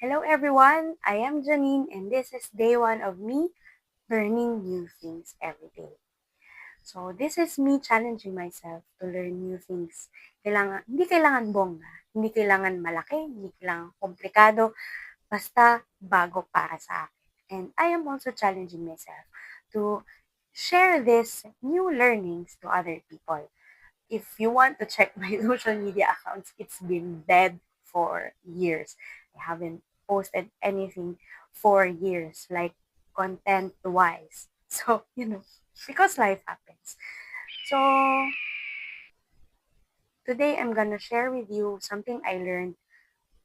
Hello everyone, I am Janine and this is day one of me learning new things every day. So this is me challenging myself to learn new things. Hindi kailangan bongga, hindi kailangan malaki, hindi kailangan komplikado, basta bago para sa akin. And I am also challenging myself to share these new learnings to other people. If you want to check my social media accounts, it's been dead for years. I haven't posted anything for years, like content wise. So, because life happens. So, today I'm gonna share with you something I learned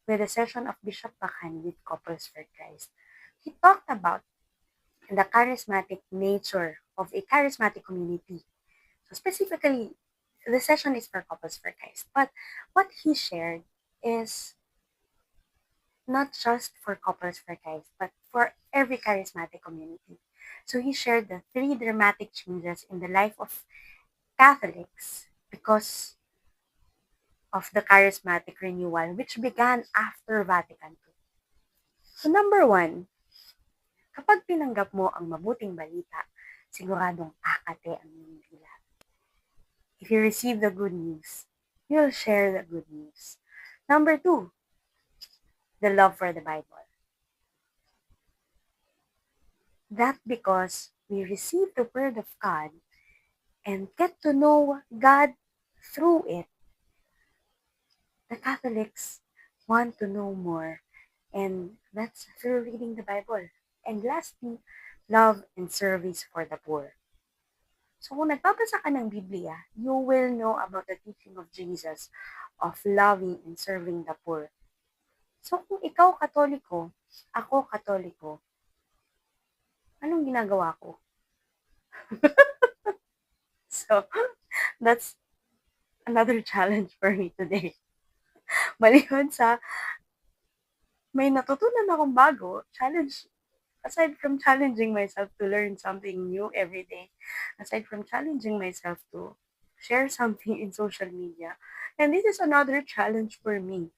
with a session of Bishop Bakan with Couples for Christ. He talked about the charismatic nature of a charismatic community. So specifically, the session is for Couples for Christ. But what he shared is not just for Couples for Christ, but for every charismatic community. So he shared the three dramatic changes in the life of Catholics because of the charismatic renewal, which began after Vatican II. So number one, kapag tinanggap mo ang mabuting balita, siguradong akate ang iyong dila. If you receive the good news, you'll share the good news. Number two, the love for the Bible. That because we receive the Word of God and get to know God through it, the Catholics want to know more, and that's through reading the Bible. And lastly, love and service for the poor. So kung nagbabasa ka ng Biblia, you will know about the teaching of Jesus of loving and serving the poor. So kung ikaw Katoliko, ako Katoliko, anong ginagawa ko? So, that's another challenge for me today. Maliban sa may natutunan akong bago, aside from challenging myself to learn something new every day, aside from challenging myself to share something in social media, and this is another challenge for me.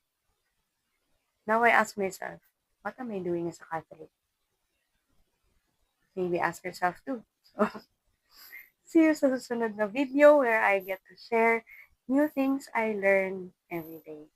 Now I ask myself, what am I doing as a Catholic? Maybe ask yourself too. See you sa susunod na video where I get to share new things I learn every day.